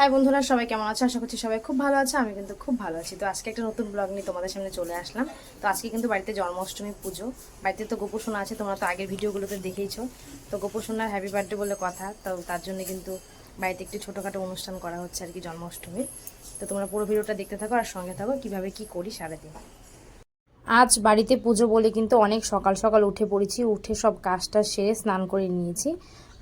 High বন্ধুরা, সবাই কেমন আছে? আশা করছি সবাই খুব ভালো আছে। আমি কিন্তু খুব ভালো আছি। তো আজকে একটা নতুন ব্লগ নিয়ে তোমাদের সামনে চলে আসলাম। তো আজকে কিন্তু বাড়িতে জন্মাষ্টমী পুজো। বাড়িতে তো গোপু সোনা আছে, তোমরা তো আগের ভিডিওগুলোতে দেখেইছো। তো গোপু সোনার হ্যাপি বার্থডে বলে কথা, তো তার জন্য কিন্তু বাড়িতে একটু ছোটোখাটো অনুষ্ঠান করা হচ্ছে আর কি জন্মাষ্টমীর। তো তোমরা পুরো ভিডিওটা দেখতে থাকো আর সঙ্গে থাকো কীভাবে কী করি সারাদিন। আজ বাড়িতে পুজো বলে কিন্তু অনেক সকাল সকাল উঠে পড়েছি। উঠে সব কাজটা সেরে স্নান করে নিয়েছি।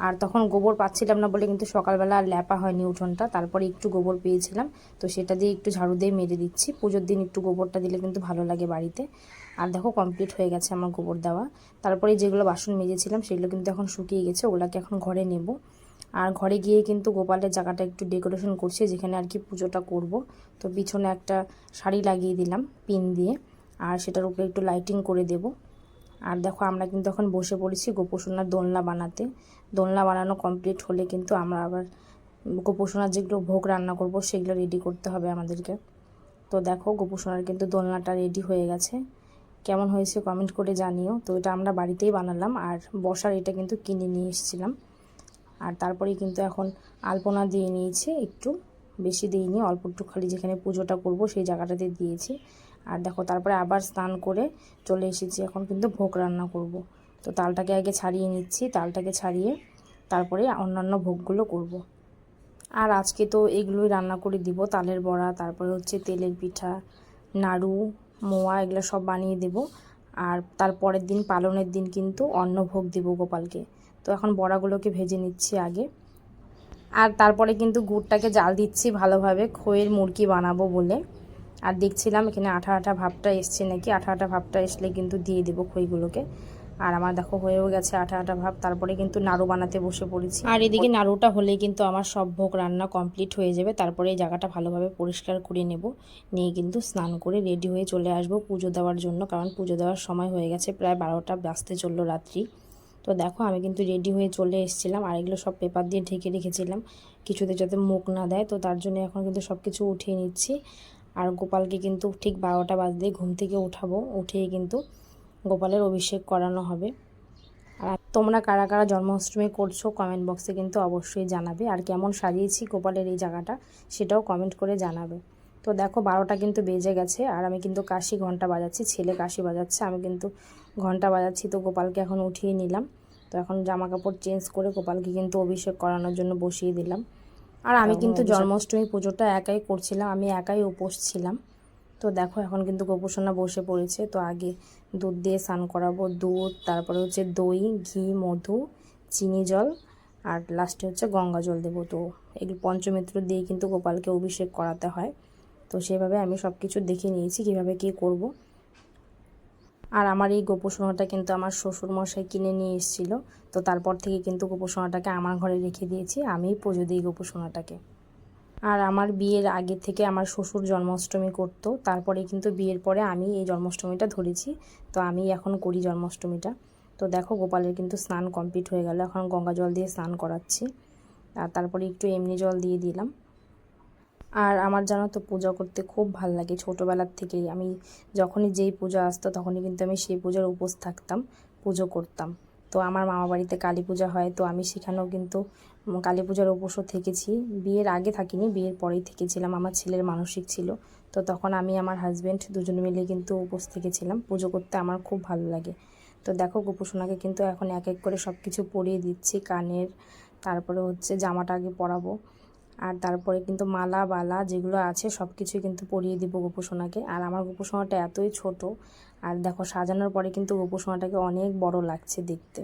আর তখন গোবর পাচ্ছিলাম না বলে কিন্তু সকালবেলা আর ল্যাপা হয়নি উঠোনটা। তারপরে একটু গোবর পেয়েছিলাম, তো সেটা দিয়ে একটু ঝাড়ু দিয়ে মেরে দিচ্ছি। পুজোর দিন একটু গোবরটা দিলে কিন্তু ভালো লাগে বাড়িতে। আর দেখো কমপ্লিট হয়ে গেছে আমার গোবর দেওয়া। তারপরে যেগুলো বাসন মেজেছিলাম সেগুলো কিন্তু এখন শুকিয়ে গেছে, ওগুলোকে এখন ঘরে নেব। আর ঘরে গিয়ে কিন্তু গোপালের জায়গাটা একটু ডেকোরেশন করছি, যেখানে আর কি পুজোটা করব। তো পিছনে একটা শাড়ি লাগিয়ে দিলাম পিন দিয়ে, আর সেটার উপরে একটু লাইটিং করে দেব। আর দেখো আমরা কিন্তু এখন বসে পড়েছি গোপোষণার দোলনা বানাতে। দোলনা বানানো কমপ্লিট হলে কিন্তু আমরা আবার গোপোষণার যেগুলো ভোগ রান্না করব সেগুলো রেডি করতে হবে আমাদেরকে। তো দেখো গোপোষণার কিন্তু দোলনাটা রেডি হয়ে গেছে। কেমন হয়েছে কমেন্ট করে জানিও। তো এটা আমরা বাড়িতেই বানালাম, আর বসার এটা কিন্তু কিনে নিয়ে এসেছিলাম। আর তারপরেই কিন্তু এখন আলপনা দিয়ে নিয়েছি, একটু বেশি দিইনি, অল্প একটু খালি যেখানে পুজোটা করব সেই জায়গাটাতে দিয়েছি। আর দেখো তারপরে আবার স্নান করে চলে এসেছি, এখন কিন্তু ভোগ রান্না করব। তো তালটাকে আগে ছাড়িয়ে নিচ্ছি, তালটাকে ছাড়িয়ে তারপরে অন্যান্য ভোগগুলো করব। আর আজকে তো এগুলোই রান্না করে দিব, তালের বড়া, তারপরে হচ্ছে তেলের পিঠা, নাড়ু, মোয়া, এগুলো সব বানিয়ে দেব। আর তারপরের দিন পালনের দিন কিন্তু অন্ন ভোগ দেব গোপালকে। তো এখন বড়াগুলোকে ভেজে নিচ্ছি আগে। আর তারপরে কিন্তু গুড়টাকে জাল দিচ্ছি ভালোভাবে, খইয়ের মুড়কি বানাবো বলে। আর দেখছিলাম এখানে আঠা আঠা ভাবটা এসছে নাকি, আঠা আঠা ভাবটা আসলে কিন্তু দিয়ে দেবো খইগুলোকে। আর আমার দেখো হয়েও গেছে আঠা আঠা ভাব। তারপরে কিন্তু নাড়ু বানাতে বসে পড়েছি। আর এদিকে নাড়ুটা হলেই কিন্তু আমার সব ভোগ রান্না কমপ্লিট হয়ে যাবে। তারপরে এই জায়গাটা ভালোভাবে পরিষ্কার করে নেব, নিয়ে কিন্তু স্নান করে রেডি হয়ে চলে আসবো পুজো দেওয়ার জন্য। কারণ পুজো দেওয়ার সময় হয়ে গেছে, প্রায় 12টা বাজতে চললো রাত্রি। তো দেখো আমি কিন্তু রেডি হয়ে চলে এসেছিলাম, আর এগুলো সব পেপার দিয়ে ঢেকে রেখেছিলাম কিছুতে যাতে মুখ না দেয়। তো তার জন্য এখন কিন্তু সব কিছু উঠিয়ে নিচ্ছি। আর গোপালকে কিন্তু ঠিক 12টা বাজলেই ঘুম থেকে উঠাবো, উঠিয়ে কিন্তু গোপালের অভিষেক করানো হবে। আর তোমরা কারা কারা জন্মাষ্টমী করছো কমেন্ট বক্সে কিন্তু অবশ্যই জানাবে। আর কেমন সাজিয়েছি গোপালের এই জায়গাটা সেটাও কমেন্ট করে জানাবে। তো দেখো 12টা কিন্তু বেজে গেছে, আর আমি কিন্তু কাশি ঘন্টা বাজাচ্ছি, ছেলে কাশি বাজাচ্ছে, আমি কিন্তু ঘন্টা বাজাচ্ছি। তো গোপালকে এখন উঠিয়ে নিলাম। তো এখন জামা কাপড় চেঞ্জ করে গোপালকে কিন্তু অভিষেক করানোর জন্য বসিয়ে দিলাম। আর আমি কিন্তু জন্মাষ্টমী পুজোটা একাই করছিলাম, আমি একাই উপোস ছিলাম। তো দেখো এখন কিন্তু গোপোষণা বসে পড়েছে। তো আগে দুধ দিয়ে স্নান করাবো, দুধ, তারপরে হচ্ছে দই, ঘি, মধু, চিনি জল, আর লাস্টে হচ্ছে গঙ্গা জল দেবো। তো এগুলো পঞ্চমিত্র দিয়ে কিন্তু গোপালকে অভিষেক করাতে হয়। তো সেভাবে আমি সব কিছু দেখে নিয়েছি কীভাবে কী করব। আর আমার এই গোপোষণাটা কিন্তু আমার শ্বশুরমশাই কিনে নিয়ে এসেছিল। তো তারপর থেকে কিন্তু গোপোষণাটাকে আমার ঘরে রেখে দিয়েছি, আমিই পুজো দিই গোপোষণাটাকে। আর আমার বিয়ের আগে থেকে আমার শ্বশুর জন্মাষ্টমী করতো, তারপরে কিন্তু বিয়ের পরে আমি এই জন্মাষ্টমীটা ধরেছি। তো আমি এখন করি জন্মাষ্টমীটা। তো দেখো গোপালের কিন্তু স্নান কমপ্লিট হয়ে গেল, এখন গঙ্গা জল দিয়ে স্নান করাচ্ছি। আর তারপরে একটু এমনি জল দিয়ে দিলাম। আর আমার জানো তো পূজা করতে খুব ভাল লাগে, ছোটোবেলার থেকেই আমি যখনই যেই পূজা আসতো তখনই কিন্তু আমি সেই পূজার উপোস থাকতাম, পুজো করতাম। তো আমার মামা বাড়িতে কালী পূজা হয়, তো আমি সেখানেও কিন্তু কালী পূজার উপোসও থেকেছি। বিয়ের আগে থাকিনি, বিয়ের পরেই থেকেছিলাম, আমার ছেলের মানসিক ছিল। তো তখন আমি আমার হাজব্যান্ড দুজন মিলে কিন্তু উপোস থেকেছিলাম। পুজো করতে আমার খুব ভালো লাগে। তো দেখো গোপোষণাকে কিন্তু এখন এক এক করে সব কিছু পরিয়ে দিচ্ছি, কানের, তারপরে হচ্ছে জামাটা আগে পরাবো। আর তারপরে কিন্তু মালা বালা যেগুলো আছে সব কিছুই কিন্তু পরিয়ে দিব গোপোষণাকে। আর আমার গোপোষণাটা এতই ছোট, আর দেখো সাজানোর পরে কিন্তু গোপোষণাটাকে অনেক বড় লাগছে দেখতে।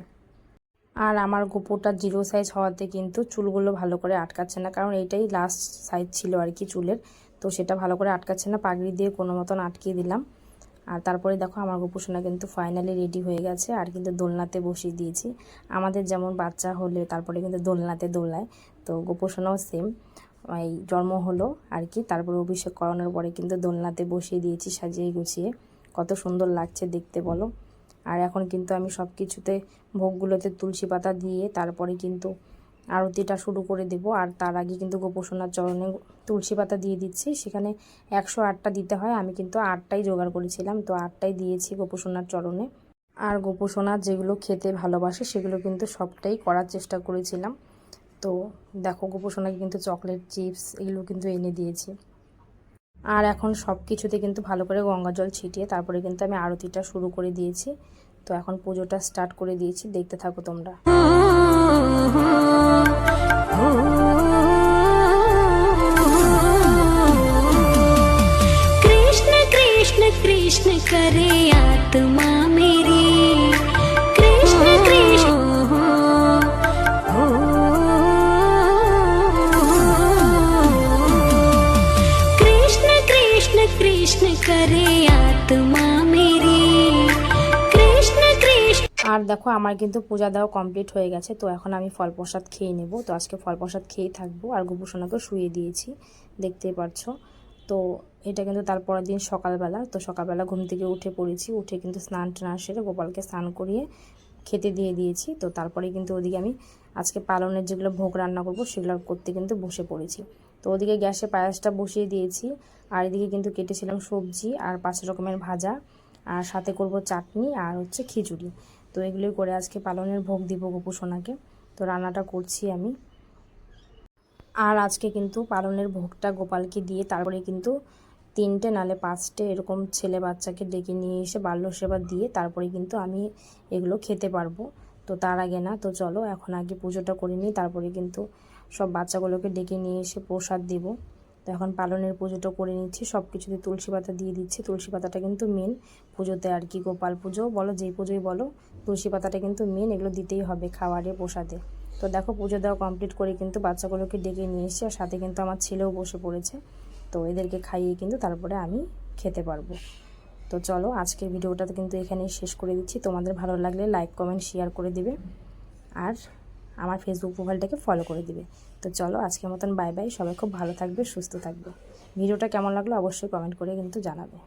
আর আমার গোপোটা 0 সাইজ হওয়াতে কিন্তু চুলগুলো ভালো করে আটকাচ্ছে না, কারণ এইটাই লাস্ট সাইজ ছিল আর কি চুলের। তো সেটা ভালো করে আটকাচ্ছে না, পাগড়ি দিয়ে কোনো মতন আটকিয়ে দিলাম। আর তারপরে দেখো আমার গোপোষণা কিন্তু ফাইনালি রেডি হয়ে গেছে, আর কিন্তু দোলনাতে বসিয়ে দিয়েছি। আমাদের যেমন বাচ্চা হলে তারপরে কিন্তু দোলনাতে দোলায়, তো গোপোষণাও সেম এই জন্ম হলো আর কি। তারপরে অভিষেক করানোর পরে কিন্তু দোলনাতে বসিয়ে দিয়েছি সাজিয়ে গুছিয়ে। কত সুন্দর লাগছে দেখতে বলো। আর এখন কিন্তু আমি সব কিছুতে ভোগগুলোতে তুলসী পাতা দিয়ে তারপরে কিন্তু আরতিটা শুরু করে দেব। আর তার আগে কিন্তু গোপোষণার চরণে তুলসী পাতা দিয়ে দিচ্ছি, সেখানে 108টা দিতে হয়, আমি কিন্তু 8টাই জোগাড় করেছিলাম, তো 8টাই দিয়েছি গোপোষণার চরণে। আর গোপোষণা যেগুলো খেতে ভালোবাসে সেগুলো কিন্তু সবটাই করার চেষ্টা করেছিলাম। তো দেখো গোপুসোনাকে কিন্তু চকলেট চিপস এগুলো কিন্তু এনে দিয়েছি। আর এখন সব কিছুতে কিন্তু ভালো করে গঙ্গা জল ছিটিয়ে তারপরে কিন্তু আমি আরতিটা শুরু করে দিয়েছি। তো এখন পুজোটা স্টার্ট করে দিয়েছি, দেখতে থাকো তোমরা। कृष्ण कृष्ण कृष्ण करे आत्मा मेरी, कृष्ण कृष्ण कृष्ण कृष्ण कृष्ण करे आत्मा मेरी, कृष्ण कृष्ण। আর দেখো আমার কিন্তু পূজা দেওয়া কমপ্লিট হয়ে গেছে। তো এখন আমি ফল প্রসাদ খেয়ে নেব। তো আজকে ফল প্রসাদ খেয়েই থাকবো। আর গোপুসোনাকে শুয়ে দিয়েছি, দেখতেই পারছো। তো এটা কিন্তু তারপরের দিন সকালবেলা। তো সকালবেলা ঘুম থেকে উঠে পড়েছি, উঠে কিন্তু স্নান টান সেরে গোপালকে স্নান করিয়ে খেতে দিয়ে দিয়েছি। তো তারপরে কিন্তু ওদিকে আমি আজকে পালনের যেগুলো ভোগ রান্না করব সেগুলো করতে কিন্তু বসে পড়েছি। তো ওদিকে গ্যাসে পায়েসটা বসিয়ে দিয়েছি, আর এদিকে কিন্তু কেটেছিলাম সবজি আর 5 রকমের ভাজা, আর সাথে করব চাটনি আর হচ্ছে খিচুড়ি। তো এগুলোই করে আজকে পালনের ভোগ দিব গোপুসোনাকে। তো রান্নাটা করছি আমি। আর আজকে কিন্তু পালনের ভোগটা গোপালকে দিয়ে তারপরে কিন্তু 3টে নালে 5টে এরকম ছেলে বাচ্চাকে ডেকে নিয়ে এসে বাল্য সেবা দিয়ে তারপরে কিন্তু আমি এগুলো খেতে পারবো। তো তার আগে না। তো চলো এখন আগে পুজোটা করে নিই, তারপরে কিন্তু সব বাচ্চাগুলোকে ডেকে নিয়ে এসে প্রসাদ দেব। তো এখন পালনের পুজোটা করে নিচ্ছি, সব কিছুতে তুলসী পাতা দিয়ে দিচ্ছি। তুলসী পাতাটা কিন্তু মেন পুজোতে, আর কি গোপাল পুজো বলো যেই পুজোই বলো, তুলসী পাতাটা কিন্তু মেন, এগুলো দিতেই হবে খাবারে প্রসাদে। তো দেখো পুজো দেওয়া কমপ্লিট করে কিন্তু বাচ্চাগুলোকে ডেকে নিয়ে এসেছি, আর সাথে কিন্তু আমার ছেলেও বসে পড়েছে। তো এদেরকে খাইয়ে কিন্তু তারপরে আমি খেতে পারবো। তো চলো আজকের ভিডিওটা কিন্তু এখানেই শেষ করে দিচ্ছি। তোমাদের ভালো লাগলে লাইক কমেন্ট শেয়ার করে দিবে, আর আমার ফেসবুক প্রোফাইলটাকে ফলো করে দিবে। তো চলো আজকের মতন বাই বাই। সবাই খুব ভালো থাকবে, সুস্থ থাকবে। ভিডিওটা কেমন লাগলো অবশ্যই কমেন্ট করে কিন্তু জানাবে।